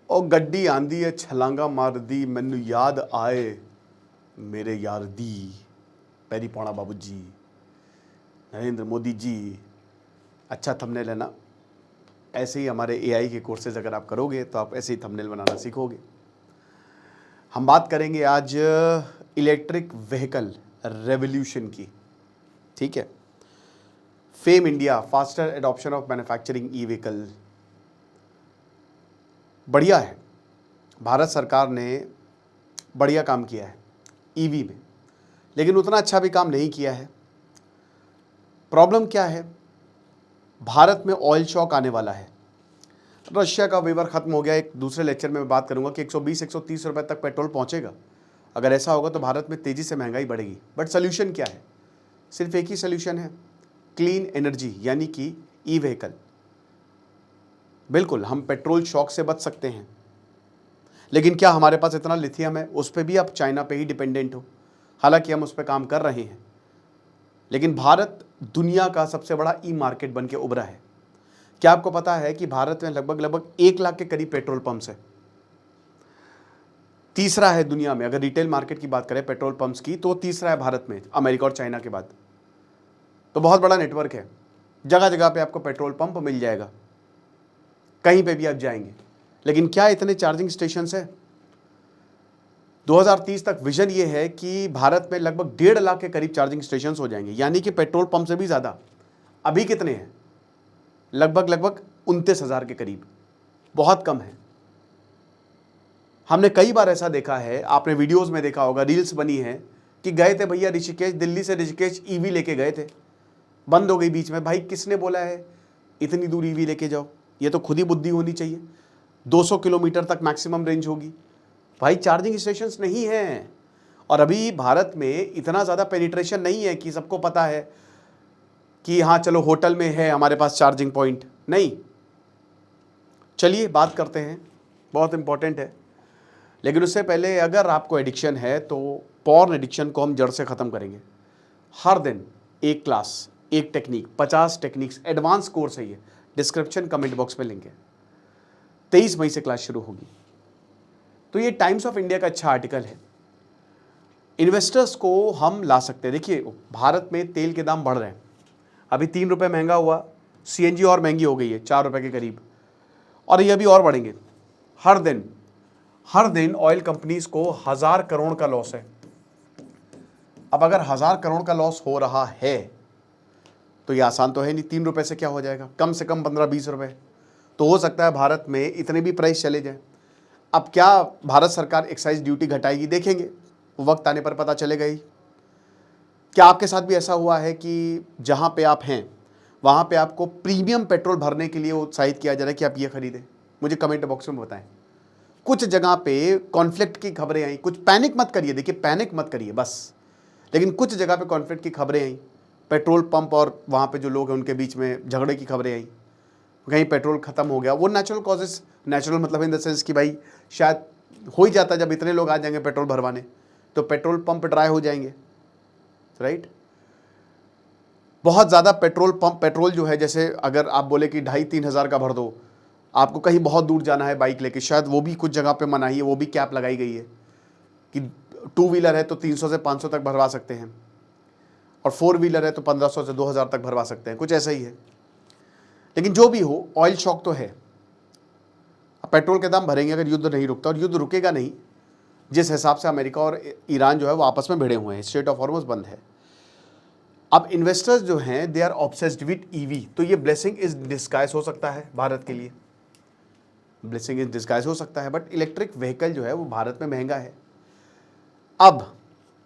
ਉਹ ਗੱਡੀ ਆਂਦੀ ਹੈ ਛਲਾਂਗਾ ਮਾਰਦੀ ਮੈਨੂੰ याद आए मेरे यार दी पैरी पौना बाबू जी नरेंद्र मोदी जी। अच्छा थंबनेल है ना। ऐसे ही हमारे एआई के कोर्सेज अगर आप करोगे तो आप ऐसे ही थंबनेल बनाना सीखोगे। हम बात करेंगे आज इलेक्ट्रिक व्हीकल रेवोल्यूशन की। ठीक है। Fame India faster adoption of manufacturing e vehicle. बढ़िया है, भारत सरकार ने बढ़िया काम किया है ईवी में, लेकिन उतना अच्छा भी काम नहीं किया है। प्रॉब्लम क्या है, भारत में ऑयल शॉक आने वाला है। रशिया का वेवर खत्म हो गया। एक दूसरे लेक्चर में मैं बात करूंगा कि 120-130 रुपए तक पेट्रोल पहुंचेगा। अगर ऐसा होगा तो भारत में तेजी से महंगाई बढ़ेगी। बट सोल्यूशन क्या है? सिर्फ एक ही सोल्यूशन है, क्लीन एनर्जी यानी कि ई व्हीकल। बिल्कुल हम पेट्रोल शॉक से बच सकते हैं, लेकिन क्या हमारे पास इतना लिथियम है? उस पर भी आप चाइना पे ही डिपेंडेंट हो। हालांकि हम उस पर काम कर रहे हैं, लेकिन भारत दुनिया का सबसे बड़ा ई मार्केट बन के उभरा है। क्या आपको पता है कि भारत में लगभग 1 लाख के करीब पेट्रोल पंप्स है। तीसरा है दुनिया में, अगर रिटेल मार्केट की बात करें पेट्रोल पंप्स की, तो तीसरा है भारत में, अमेरिका और चाइना के बाद। तो बहुत बड़ा नेटवर्क है, जगह जगह पे आपको पेट्रोल पंप मिल जाएगा, कहीं पे भी आप जाएंगे। लेकिन क्या इतने चार्जिंग स्टेशन है? 2030 तक विजन ये है कि भारत में लगभग 1.5 लाख के करीब चार्जिंग स्टेशन हो जाएंगे, यानी कि पेट्रोल पंप से भी ज्यादा। अभी कितने हैं? लगभग 29,000 के करीब, बहुत कम है। हमने कई बार ऐसा देखा है, आपने वीडियोस में देखा होगा, रील्स बनी है कि गए थे भैया ऋषिकेश, दिल्ली से ऋषिकेश ईवी लेके गए थे, बंद हो गई बीच में। भाई किसने बोला है इतनी दूर ईवी लेके जाओ? ये तो खुद ही बुद्धि होनी चाहिए। 200 किलोमीटर तक मैक्सिमम रेंज होगी। भाई चार्जिंग स्टेशंस नहीं हैं, और अभी भारत में इतना ज़्यादा पेनिट्रेशन नहीं है कि सबको पता है कि हाँ चलो होटल में है हमारे पास चार्जिंग पॉइंट। नहीं, चलिए बात करते हैं, बहुत इंपॉर्टेंट है। लेकिन उससे पहले अगर आपको एडिक्शन है तो पॉर्न एडिक्शन को हम जड़ से ख़त्म करेंगे। हर दिन एक क्लास, एक टेक्निक, 50 टेक्निक्स, एडवांस कोर्स है ये, डिस्क्रिप्शन कमेंट बॉक्स में लिंक है। 23 मई से क्लास शुरू होगी। तो ये टाइम्स ऑफ इंडिया का अच्छा आर्टिकल है। इन्वेस्टर्स को हम ला सकते हैं। देखिए भारत में तेल के दाम बढ़ रहे हैं, अभी 3 रुपये महंगा हुआ, सीएनजी और महंगी हो गई है 4 रुपये के करीब, और ये अभी और बढ़ेंगे। हर दिन ऑयल कंपनीज को 1000 करोड़ का लॉस है। अब अगर 1000 करोड़ का लॉस हो रहा है तो ये आसान तो है नहीं। 3 रुपये से क्या हो जाएगा? कम से कम 15-20 रुपये। तो हो सकता है भारत में इतने भी प्राइस चले जाए। अब क्या भारत सरकार एक्साइज ड्यूटी घटाएगी? देखेंगे, वक्त आने पर पता चलेगा ही। क्या आपके साथ भी ऐसा हुआ है कि जहां पे आप हैं वहां पे आपको प्रीमियम पेट्रोल भरने के लिए उत्साहित किया जा रहा है कि आप ये खरीदें? मुझे कमेंट बॉक्स में बताएं। कुछ जगह पे कॉन्फ्लिक्ट की खबरें आई, कुछ पैनिक मत करिए, देखिए पैनिक मत करिए बस, लेकिन कुछ जगह पे कॉन्फ्लिक्ट की खबरें आई, पेट्रोल पंप और वहाँ पे जो लोग हैं उनके बीच में झगड़े की खबरें आई, कहीं पेट्रोल ख़त्म हो गया। वो नेचुरल कॉजेस, नेचुरल मतलब इन द सेंस कि भाई शायद हो ही जाता, जब इतने लोग आ जाएंगे पेट्रोल भरवाने तो पेट्रोल पंप ड्राई हो जाएंगे, राइट। बहुत ज़्यादा पेट्रोल जो है, जैसे अगर आप बोले कि 2,500-3 हज़ार का भर दो, आपको कहीं बहुत दूर जाना है बाइक लेके, शायद वो भी कुछ जगह पे मनाही है, वो भी कैप लगाई गई है कि 2 व्हीलर है तो 300 से 500 तक भरवा सकते हैं, और 4 व्हीलर है तो 1500 से 2000 तक भरवा सकते हैं, कुछ ऐसा ही है। लेकिन जो भी हो, ऑयल शॉक तो है। अब पेट्रोल के दाम भरेंगे अगर युद्ध नहीं रुकता, और युद्ध रुकेगा नहीं। जिस हिसाब से अमेरिका और ईरान जो है वो आपस में भिड़े हुए हैं, स्ट्रेट ऑफ हॉर्मुज़ बंद है। अब इन्वेस्टर्स जो हैं they are obsessed with EV, तो ये ब्लेसिंग इज डिस्गाइज हो सकता है भारत के लिए, ब्लेसिंग इज डिस्गाइज हो सकता है। बट इलेक्ट्रिक व्हीकल जो है वो भारत में महंगा है। अब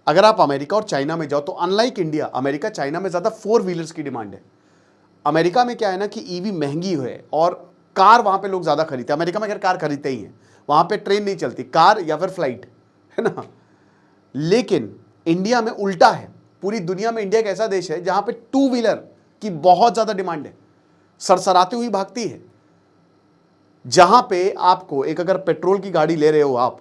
अगर आप अमेरिका और चाइना में जाओ तो अनलाइक इंडिया, अमेरिका चाइना में ज़्यादा 4 व्हीलर्स की डिमांड है। अमेरिका में क्या है ना कि ईवी महंगी है और कार वहाँ पे लोग ज़्यादा खरीदते हैं। अमेरिका में अगर कार खरीदते ही हैं, वहाँ पे ट्रेन नहीं चलती, कार या फिर फ्लाइट, है ना। लेकिन इंडिया में उल्टा है। पूरी दुनिया में इंडिया एक ऐसा देश है जहाँ पे 2 व्हीलर की बहुत ज़्यादा डिमांड है, सरसराती हुई भागती है। जहाँ पे आपको एक अगर पेट्रोल की गाड़ी ले रहे हो आप,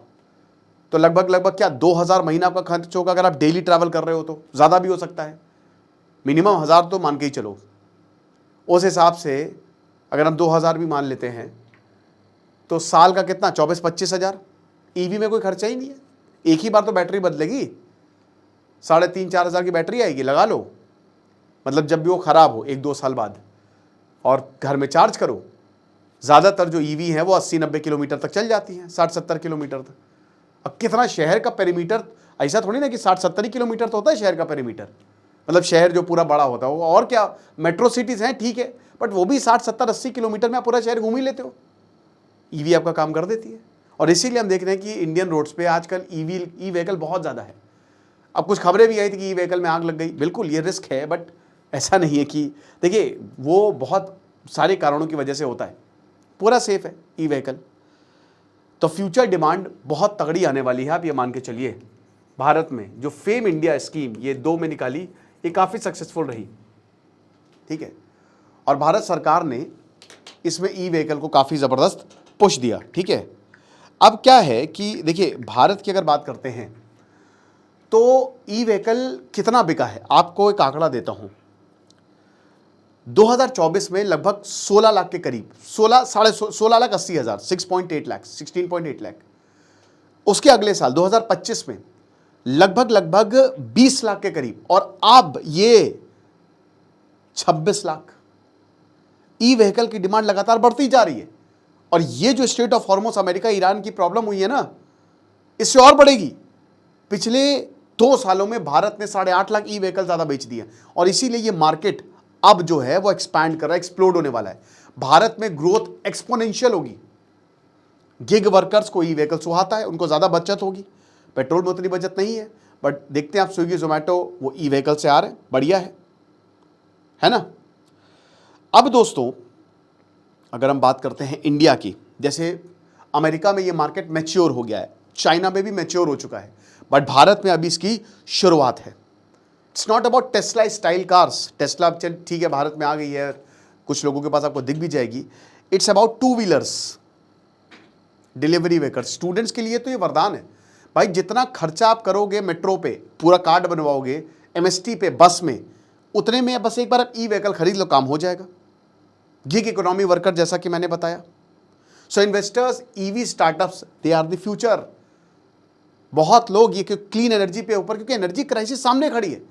तो लगभग क्या 2,000 महीना आपका खर्च होगा। अगर आप डेली ट्रैवल कर रहे हो तो ज़्यादा भी हो सकता है, मिनिमम 1000 तो मान के ही चलो। उस हिसाब से अगर हम 2000 भी मान लेते हैं तो साल का कितना 24-25 हज़ार। ईवी में कोई खर्चा ही नहीं है, एक ही बार तो बैटरी बदलेगी, 3,500-4 हज़ार की बैटरी आएगी, लगा लो, मतलब जब भी वो ख़राब हो 1-2 साल बाद, और घर में चार्ज करो। ज़्यादातर जो ईवी हैं वो 80-90 किलोमीटर तक चल जाती हैं, 60-70 किलोमीटर तक। अब कितना शहर का पेरीमीटर, ऐसा थोड़ी ना कि 60-70 किलोमीटर तो होता है शहर का पेरीमीटर, मतलब शहर जो पूरा बड़ा होता है वो, और क्या मेट्रो सिटीज़ हैं ठीक है, बट वो भी 60-70-80 किलोमीटर में आप पूरा शहर घूम ही लेते हो। ईवी आपका काम कर देती है, और इसीलिए हम देख रहे हैं कि इंडियन रोड्स पे आजकल ई व्हीकल बहुत ज़्यादा है। अब कुछ खबरें भी आई थी कि ई व्हीकल में आग लग गई, बिल्कुल ये रिस्क है, बट ऐसा नहीं है कि, देखिए वो बहुत सारे कारणों की वजह से होता है, पूरा सेफ है ई व्हीकल। तो फ्यूचर डिमांड बहुत तगड़ी आने वाली है, आप ये मान के चलिए। भारत में जो फेम इंडिया स्कीम ये 2 में निकाली, ये काफ़ी सक्सेसफुल रही, ठीक है, और भारत सरकार ने इसमें ई व्हीकल को काफ़ी ज़बरदस्त पुश दिया, ठीक है। अब क्या है कि देखिए भारत की अगर बात करते हैं तो ई व्हीकल कितना बिका है, आपको एक आंकड़ा देता हूं। 2024 में लगभग 16 लाख के करीब, 16,80,000, 16.8 लाख। उसके अगले साल 2025 में लगभग 20 लाख के करीब, और अब ये 26 लाख। ई व्हीकल की डिमांड लगातार बढ़ती जा रही है, और ये जो straight of Hormuz America Iran की प्रॉब्लम हुई है ना, इससे और बढ़ेगी। पिछले 2 सालों में भारत ने 8.5 लाख ई व्हीकल ज़्यादा बेच दिए, और इसीलिए ये मार्केट अब जो है वो एक्सपैंड कर रहा है, एक्सप्लोड होने वाला है। भारत में ग्रोथ एक्सपोनेंशियल होगी। गिग वर्कर्स को ई व्हीकल सुहाता है, उनको ज़्यादा बचत होगी। पेट्रोल में उतनी बचत नहीं है, बट देखते हैं आप, स्विगी जोमेटो वो ई व्हीकल से आ रहे हैं, बढ़िया है ना। अब दोस्तों अगर हम बात करते हैं इंडिया की, जैसे अमेरिका में ये मार्केट मैच्योर हो गया है, चाइना में भी मैच्योर हो चुका है, बट भारत में अभी इसकी शुरुआत है। It's not about Tesla style cars, Tesla चल ठीक है भारत में आ गई है, कुछ लोगों के पास आपको दिख भी जाएगी। It's about 2 wheelers, delivery vehicles. Students के लिए तो ये वरदान है भाई, जितना खर्चा आप करोगे मेट्रो पे, पूरा कार्ड बनवाओगे एमएसटी पे, बस में, उतने में बस एक बार आप ई व्हीकल खरीद लो, काम हो जाएगा। गिग इकोनॉमी वर्कर जैसा कि मैंने बताया। So investors, EV startups, they are the future. बहुत लोग ये क्लीन एनर्जी पे ऊपर, क्योंकि एनर्जी क्राइसिस सामने खड़ी है,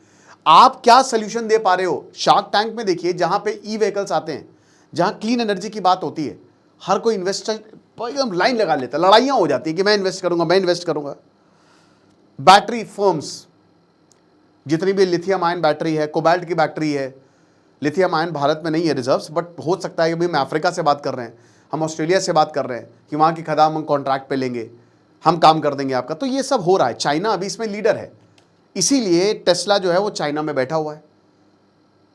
आप क्या सोल्यूशन दे पा रहे हो। शार्क टैंक में देखिए, जहां पे ई व्हीकल्स आते हैं, जहां क्लीन एनर्जी की बात होती है, हर कोई इन्वेस्टर एकदम लाइन लगा लेता है, लड़ाइयां हो जाती है कि मैं इन्वेस्ट करूंगा, मैं इन्वेस्ट करूंगा। बैटरी फर्म्स, जितनी भी लिथियम आयन बैटरी है, कोबाल्ट की बैटरी है, लिथियम आयन भारत में नहीं है रिजर्व्स, बट हो सकता है कि अभी हम अफ्रीका से बात कर रहे हैं, हम ऑस्ट्रेलिया से बात कर रहे हैं कि वहाँ की खदान हम कॉन्ट्रैक्ट पे लेंगे, हम काम कर देंगे आपका। तो ये सब हो रहा है, चाइना अभी इसमें लीडर है, इसीलिए टेस्ला जो है वो चाइना में बैठा हुआ है।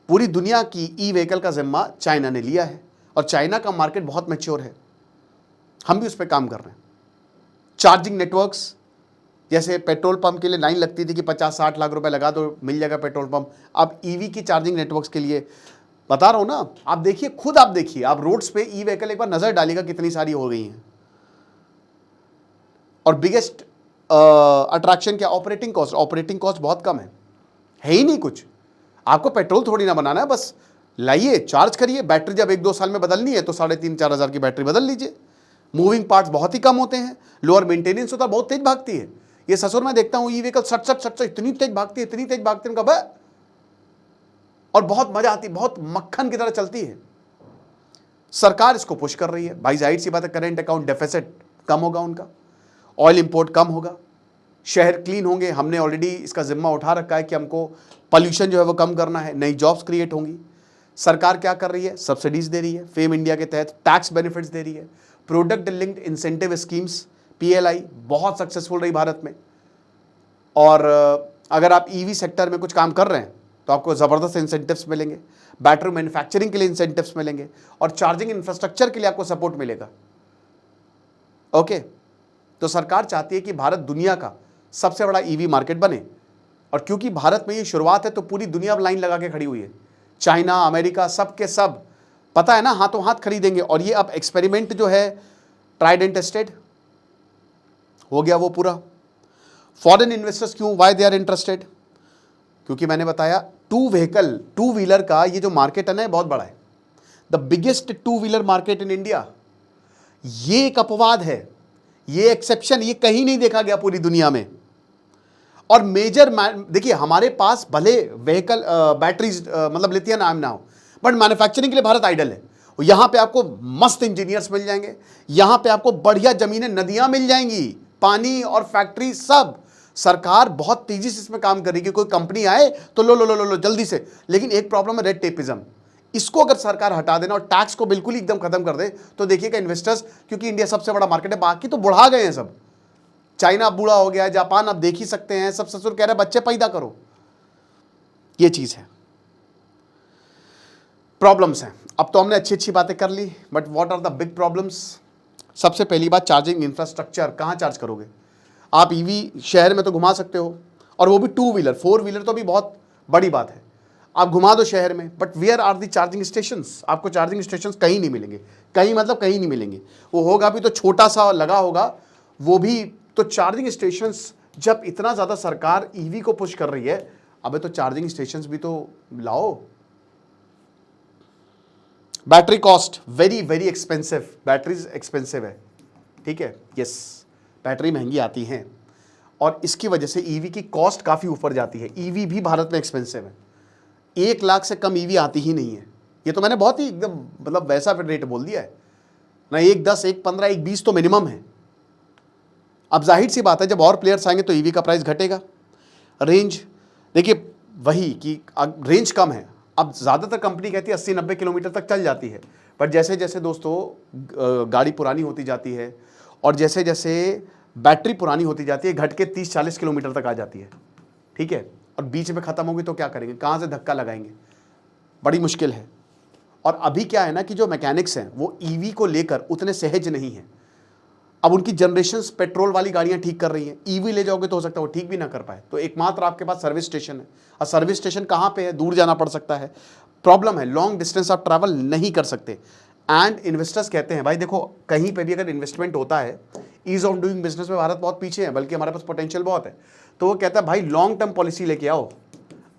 पूरी दुनिया की ई व्हीकल का जिम्मा चाइना ने लिया है, और चाइना का मार्केट बहुत मैच्योर है, हम भी उस पर काम कर रहे हैं। चार्जिंग नेटवर्क्स, जैसे पेट्रोल पंप के लिए लाइन लगती थी कि 50-60 लाख रुपए लगा दो मिल जाएगा पेट्रोल पंप, अब ईवी की चार्जिंग नेटवर्क्स के लिए बता रहा हूं ना, आप देखिए, खुद आप देखिए, आप रोड्स पे ई व्हीकल एक बार नजर डालिएगा कितनी सारी हो गई हैं। और बिगेस्ट अट्रैक्शन क्या, ऑपरेटिंग कॉस्ट। ऑपरेटिंग कॉस्ट बहुत कम है ही नहीं कुछ, आपको पेट्रोल थोड़ी ना बनाना है, बस लाइए, चार्ज करिए, बैटरी जब 1-2 साल में बदलनी है तो 3,500-4 हज़ार की बैटरी बदल लीजिए। मूविंग पार्ट्स बहुत ही कम होते हैं, लोअर मेंटेनेंस होता है, बहुत तेज भागती है। ये ससुर में देखता हूं ई व्हीकल 60 इतनी तेज भागती है, इतनी तेज भागती है उनका, और बहुत मजा आती है, बहुत मक्खन की तरह चलती है। सरकार इसको पुश कर रही है भाई, जाहिर सी बात है, करेंट अकाउंट डेफिसिट कम होगा उनका, ऑयल इंपोर्ट कम होगा, शहर क्लीन होंगे। हमने ऑलरेडी इसका जिम्मा उठा रखा है कि हमको पॉल्यूशन जो है वो कम करना है, नई जॉब्स क्रिएट होंगी। सरकार क्या कर रही है, सब्सिडीज दे रही है, फेम इंडिया के तहत टैक्स बेनिफिट्स दे रही है, product linked incentive schemes PLI बहुत सक्सेसफुल रही भारत में। और अगर आप ईवी सेक्टर में कुछ काम कर रहे हैं तो आपको ज़बरदस्त इंसेंटिव्स मिलेंगे, बैटरी मैन्युफैक्चरिंग के लिए इंसेंटिव्स मिलेंगे, और चार्जिंग इंफ्रास्ट्रक्चर के लिए आपको सपोर्ट मिलेगा। ओके, तो सरकार चाहती है कि भारत दुनिया का सबसे बड़ा ईवी मार्केट बने, और क्योंकि भारत में ये शुरुआत है तो पूरी दुनिया अब लाइन लगा के खड़ी हुई है, चाइना, अमेरिका, सब के सब, पता है ना, हाथों हाथ खरीदेंगे। और ये अब एक्सपेरिमेंट जो है ट्राइड एंड टेस्टेड हो गया वो पूरा। फॉरेन इन्वेस्टर्स क्यों, वाई दे आर इंटरेस्टेड, क्योंकि मैंने बताया टू व्हीलर का ये जो मार्केट है ना बहुत बड़ा है, the biggest 2 wheeler market in India. ये एक अपवाद है, ये एक्सेप्शन, ये कहीं नहीं देखा गया पूरी दुनिया में। और मेजर देखिए हमारे पास भले व्हीकल बैटरीज मतलब लिथियम आयन ना हो, बट मैन्युफैक्चरिंग के लिए भारत आइडल है। यहां पे आपको मस्त इंजीनियर्स मिल जाएंगे, यहां पे आपको बढ़िया जमीनें, नदियां मिल जाएंगी, पानी और फैक्ट्री सब। सरकार बहुत तेजी से इसमें काम कर रही है कि कोई कंपनी आए तो लो लो लो लो लो जल्दी से। लेकिन एक प्रॉब्लम है, रेड टेपिज्म। इसको अगर सरकार हटा देना और टैक्स को बिल्कुल ही एकदम खत्म कर दे तो देखिएगा इन्वेस्टर्स, क्योंकि इंडिया सबसे बड़ा मार्केट है, बाकी तो बुढ़ा गए हैं सब। चाइना अब बूढ़ा हो गया है, जापान आप देख ही सकते हैं, सब ससुर कह रहे हैं बच्चे पैदा करो। ये चीज है, प्रॉब्लम्स हैं। अब तो हमने अच्छी अच्छी बातें कर ली, but what are the big problems? सबसे पहली बात, चार्जिंग इंफ्रास्ट्रक्चर। कहां चार्ज करोगे आप? ईवी शहर में तो घुमा सकते हो, और वो भी 2 व्हीलर, 4 व्हीलर तो भी बहुत बड़ी बात है, आप घुमा दो शहर में, but where are the charging stations? आपको चार्जिंग स्टेशंस कहीं नहीं मिलेंगे, कहीं मतलब कहीं नहीं मिलेंगे। वो होगा भी तो छोटा सा लगा होगा, वो भी। तो चार्जिंग स्टेशंस, जब इतना ज़्यादा सरकार ईवी को पुश कर रही है, अबे तो चार्जिंग स्टेशंस भी तो लाओ। Battery cost very very expensive, batteries expensive है, ठीक है, यस, बैटरी महंगी आती हैं, और इसकी वजह से ईवी की कॉस्ट काफ़ी ऊपर जाती है। ईवी भी भारत में एक्सपेंसिव है, 1 लाख से कम ईवी आती ही नहीं है। ये तो मैंने बहुत ही एकदम मतलब वैसा रेट बोल दिया है ना, 1,10, 1,15, 1,20 तो मिनिमम है। अब जाहिर सी बात है, जब और प्लेयर्स आएंगे तो ईवी का प्राइस घटेगा। रेंज देखिए वही कि रेंज कम है। अब ज़्यादातर कंपनी कहती है 80-90 किलोमीटर तक चल जाती है, पर जैसे जैसे दोस्तों गाड़ी पुरानी होती जाती है और जैसे जैसे बैटरी पुरानी होती जाती है, घट के 30-40 किलोमीटर तक आ जाती है, ठीक है। और बीच में ख़त्म होगी तो क्या करेंगे, कहाँ से धक्का लगाएंगे, बड़ी मुश्किल है। और अभी क्या है ना कि जो मैकेनिक्स हैं वो ईवी को लेकर उतने सहज नहीं हैं। अब उनकी जनरेशन्स पेट्रोल वाली गाड़ियां ठीक कर रही हैं, ईवी ले जाओगे तो हो सकता है वो ठीक भी ना कर पाए। तो एकमात्र आपके पास सर्विस स्टेशन है, और सर्विस स्टेशन कहाँ पे है, दूर जाना पड़ सकता है, प्रॉब्लम है, लॉन्ग डिस्टेंस आप ट्रैवल नहीं कर सकते। एंड इन्वेस्टर्स कहते हैं भाई देखो, कहीं पे भी अगर इन्वेस्टमेंट होता है, ईज ऑफ डूइंग बिजनेस में भारत बहुत पीछे है, बल्कि हमारे पास पोटेंशियल बहुत है। तो वो कहता है भाई लॉन्ग टर्म पॉलिसी लेके आओ।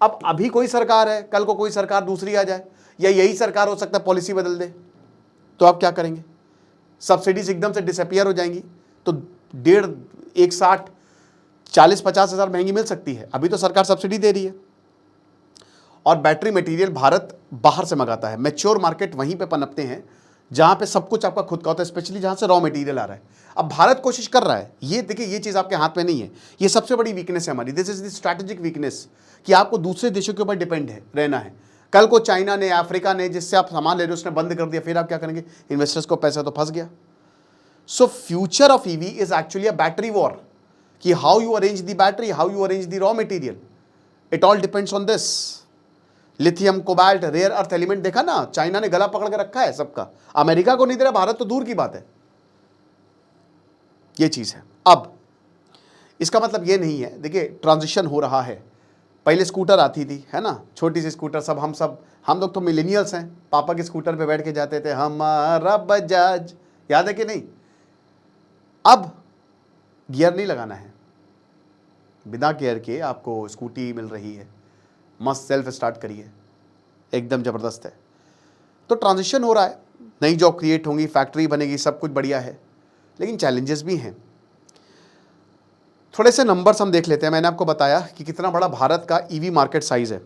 अब अभी कोई सरकार है, कल को कोई सरकार दूसरी आ जाए, या यही सरकार हो सकता है पॉलिसी बदल दे, तो आप क्या करेंगे? सब्सिडीज एकदम से डिसअपियर हो जाएंगी, तो 1.5, 1.60, 40-50 हज़ार महंगी मिल सकती है। अभी तो सरकार सब्सिडी दे रही है। और बैटरी मटेरियल भारत बाहर से मंगाता है, मैच्योर मार्केट वहीं पे पनपते हैं जहां पे सब कुछ आपका खुद का होता है, स्पेशली जहां से रॉ मटेरियल आ रहा है। अब भारत कोशिश कर रहा है, ये देखिए ये चीज़ आपके हाथ में नहीं है, ये सबसे बड़ी वीकनेस है हमारी, this is the strategic weakness, कि आपको दूसरे देशों के ऊपर डिपेंड है रहना है। कल को चाइना ने, अफ्रीका ने, जिससे आप सामान ले रहे हो उसने बंद कर दिया, फिर आप क्या करेंगे? इन्वेस्टर्स को पैसा तो फंस गया। So future of EV is actually a battery war, कि how you arrange the battery, how you arrange the raw material, it all depends on this. Lithium, cobalt, rare earth element, देखा ना, China ने गला पकड़ के रखा है सबका, अमेरिका को नहीं दे रहा, भारत तो दूर की बात है। ये चीज है। अब इसका मतलब ये नहीं है, देखिए ट्रांजिशन हो रहा है। पहले स्कूटर आती थी, है ना, छोटी सी स्कूटर, हम लोग तो मिलेनियल्स हैं, पापा के स्कूटर पे बैठ के जाते थे, हमारा बजाज, याद है कि नहीं? अब गियर नहीं लगाना है, बिना गियर के आपको स्कूटी मिल रही है, मस्त सेल्फ स्टार्ट करिए, एकदम ज़बरदस्त है। तो ट्रांजिशन हो रहा है, नई जॉब क्रिएट होंगी, फैक्ट्री बनेगी, सब कुछ बढ़िया है, लेकिन चैलेंजेस भी हैं। थोड़े से नंबर्स हम देख लेते हैं। मैंने आपको बताया कि कितना बड़ा भारत का ईवी मार्केट साइज है।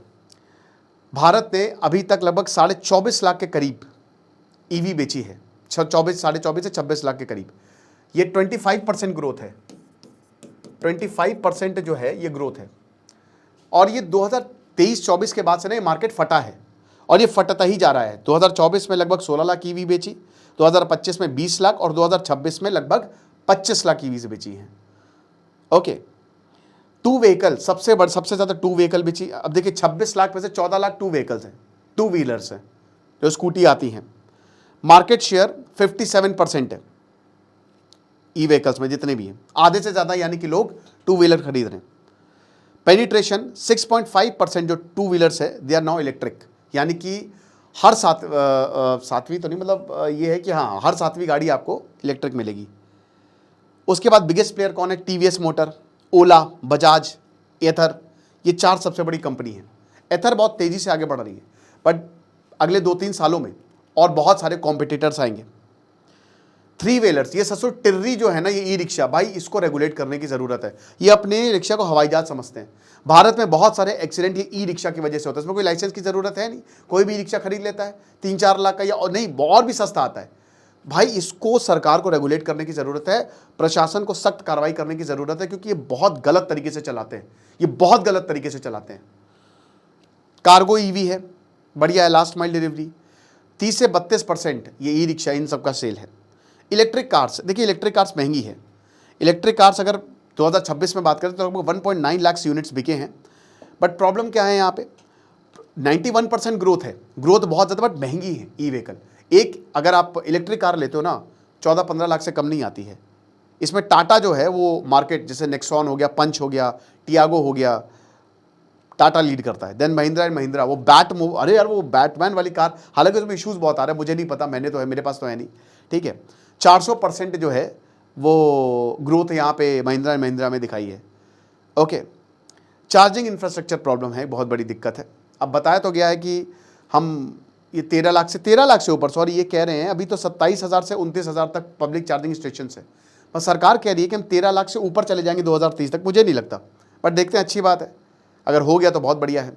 भारत ने अभी तक लगभग 24.5 लाख के करीब ईवी बेची है, 24 से 26 लाख के करीब। ये 25% ग्रोथ है, 25% जो है ये ग्रोथ है। और ये 2023-24 के बाद से ना ये मार्केट फटा है, और ये फटता ही जा रहा है। 2024 में लगभग 16 लाख ईवी बेची, 2025 में 20 लाख, और 2026 में लगभग 25 लाख ईवी से बेची है। ओके, 2 व्हीकल सबसे ज़्यादा 2 व्हीकल बेची। अब देखिए 26 लाख में से 14 लाख 2 व्हीकल्स हैं, 2 व्हीलर्स हैं जो स्कूटी आती हैं। मार्केट शेयर 57% है ई व्हीकल्स में, जितने भी हैं आधे से ज़्यादा, यानी कि लोग 2 व्हीलर खरीद रहे हैं। पेनिट्रेशन 6.5% जो 2 व्हीलर्स है, दे आर नाउ इलेक्ट्रिक, यानी कि हर सातवीं तो नहीं, मतलब ये है कि हाँ, हर 7वीं गाड़ी आपको इलेक्ट्रिक मिलेगी। उसके बाद बिगेस्ट प्लेयर कौन है? टीवीएस मोटर, ओला, बजाज, एथर, ये 4 सबसे बड़ी कंपनी है। एथर बहुत तेज़ी से आगे बढ़ रही है, बट अगले 2-3 सालों में और बहुत सारे कॉम्पिटिटर्स आएंगे। 3 व्हीलर्स, ये ससुर टिर्री जो है ना, ये ई रिक्शा, भाई इसको रेगुलेट करने की जरूरत है। ये अपने रिक्शा को हवाई जहाज समझते हैं। भारत में बहुत सारे एक्सीडेंट ये ई रिक्शा की वजह से होता है। इसमें कोई लाइसेंस की जरूरत है नहीं, कोई भी ई रिक्शा खरीद लेता है 3-4 लाख का, या और नहीं और भी सस्ता आता है। भाई इसको सरकार को रेगुलेट करने की जरूरत है, प्रशासन को सख्त कार्रवाई करने की जरूरत है, क्योंकि ये बहुत गलत तरीके से चलाते हैं, ये बहुत गलत तरीके से चलाते हैं। कार्गो ईवी है, बढ़िया है, लास्ट माइल डिलीवरी। 30 से 32% ये ई रिक्शा इन सबका सेल है। इलेक्ट्रिक कार्स, देखिए इलेक्ट्रिक कार्स महंगी है। इलेक्ट्रिक कार्स अगर 2026 में बात करें तो लगभग 1.9 लाख यूनिट्स बिके हैं। बट प्रॉब्लम क्या है यहाँ पे, 91% ग्रोथ है, ग्रोथ बहुत ज़्यादा, बट महंगी है ई व्हीकल। एक अगर आप इलेक्ट्रिक कार लेते हो ना, 14-15 लाख से कम नहीं आती है। इसमें टाटा जो है वो मार्केट, जैसे नेक्सॉन हो गया, पंच हो गया, टियागो हो गया, टाटा लीड करता है। देन महिंद्रा एंड महिंद्रा, वो अरे यार वो बैटमैन वाली कार, हालांकि उसमें इश्यूज बहुत आ रहे हैं, मुझे नहीं पता, मैंने तो है, मेरे पास तो है नहीं, ठीक है। 400% जो है वो ग्रोथ यहाँ पे महिंद्रा एंड महिंद्रा में दिखाई है। ओके, चार्जिंग इंफ्रास्ट्रक्चर प्रॉब्लम है, बहुत बड़ी दिक्कत है। अब बताया तो गया है कि हम ये 13 लाख से ऊपर, सॉरी ये कह रहे हैं अभी तो 27,000 से 29,000 तक पब्लिक चार्जिंग स्टेशन है, पर सरकार कह रही है कि हम 13 लाख से ऊपर चले जाएंगे 2030 तक। मुझे नहीं लगता, बट देखते हैं, अच्छी बात है, अगर हो गया तो बहुत बढ़िया है।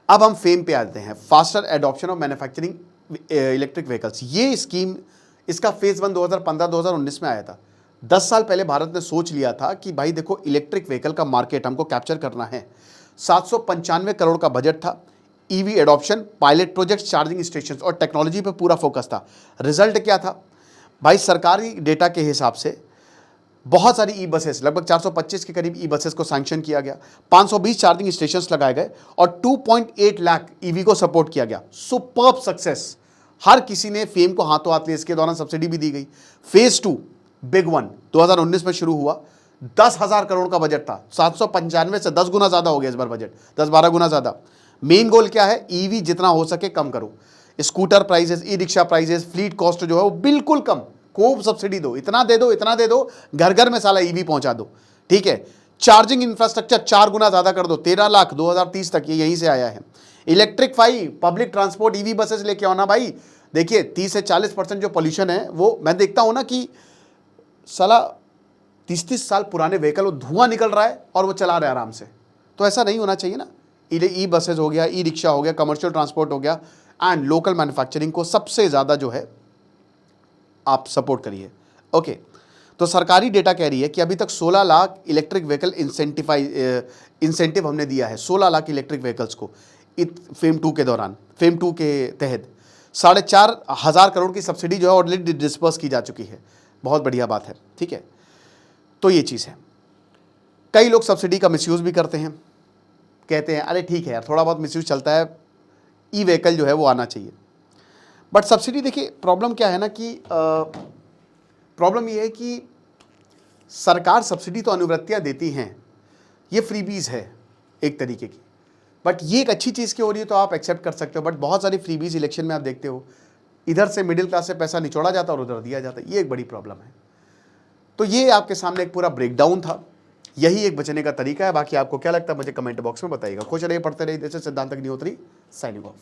अब हम फेम पे आते हैं, faster adoption of manufacturing electric vehicles. ये स्कीम, इसका फेज 1 2015-2019 में आया था। 10 साल पहले भारत ने सोच लिया था कि भाई देखो इलेक्ट्रिक व्हीकल का मार्केट हमको कैप्चर करना है। 795 करोड़ का बजट था। EV adoption, pilot project, charging station और टेक्नोलॉजी पे पूरा फोकस था। रिजल्ट क्या था भाई, सरकारी डेटा के हिसाब से बहुत सारी ई बसेस, लगभग 425 के करीब ई बसेस को सैंक्शन किया गया, 520 चार्जिंग स्टेशंस लगाए गए और 2.8 लाख ईवी को सपोर्ट किया गया। सुपर्ब सक्सेस, हर किसी ने फेम को हाथों हाथ लिया। इसके दौरान सब्सिडी भी दी गई। फेज 2 बिग वन 2019 में शुरू हुआ। 10,000 करोड़ का बजट था, 795 से 10 गुना ज्यादा हो गया इस बार बजट, 10-12 गुना ज्यादा। मेन गोल क्या है, ईवी जितना हो सके कम करो। Scooter prices, e rickshaw prices, fleet cost जो है वो बिल्कुल कम, खूब सब्सिडी दो, इतना दे दो, इतना दे दो, घर घर में साला ईवी पहुंचा दो, ठीक है। चार्जिंग इंफ्रास्ट्रक्चर 4 गुना ज्यादा कर दो, 13 लाख 2030 तक, ये यहीं से आया है। Electrify public transport, EV buses लेके आना भाई। देखिए 30 से 40% जो पॉल्यूशन है वो मैं देखता हूं ना कि साला 30-30 साल पुराने व्हीकल, वो धुआं निकल रहा है और वो चला रहे आराम से, तो ऐसा नहीं होना चाहिए ना। ई बसेज हो गया, ई रिक्शा हो गया, कमर्शियल ट्रांसपोर्ट हो गया, एंड लोकल मैन्युफैक्चरिंग को सबसे ज़्यादा जो है आप सपोर्ट करिए। ओके, तो सरकारी डेटा कह रही है कि अभी तक 16 लाख इलेक्ट्रिक व्हीकल इंसेंटिव हमने दिया है, 16 लाख इलेक्ट्रिक व्हीकल्स को फेम 2 के दौरान, फेम 2 के तहत 4,500 करोड़ की सब्सिडी जो है ऑलरेडी डिस्पर्स की जा चुकी है। बहुत बढ़िया बात है, ठीक है। तो ये चीज़ है, कई लोग सब्सिडी का मिसयूज़ भी करते हैं, कहते हैं अरे ठीक है यार थोड़ा बहुत मिसयूज चलता है, ई व्हीकल जो है वो आना चाहिए। बट सब्सिडी, देखिए प्रॉब्लम क्या है ना कि प्रॉब्लम ये है कि सरकार सब्सिडी तो अनुवृत्तियां देती हैं, ये फ्रीबीज है एक तरीके की, बट ये एक अच्छी चीज़ की हो रही है तो आप एक्सेप्ट कर सकते हो। बट बहुत सारी फ्रीबीज इलेक्शन में आप देखते हो, इधर से मिडिल क्लास से पैसा निचोड़ा जाता है और उधर दिया जाता है, ये एक बड़ी प्रॉब्लम है। तो ये आपके सामने एक पूरा ब्रेकडाउन था, यही एक बचने का तरीका है। बाकी आपको क्या लगता है मुझे कमेंट बॉक्स में बताइएगा। खुश रहिए, पढ़ते रहिए। जैसे सिद्धांत अग्निहोत्री, साइनिंग ऑफ।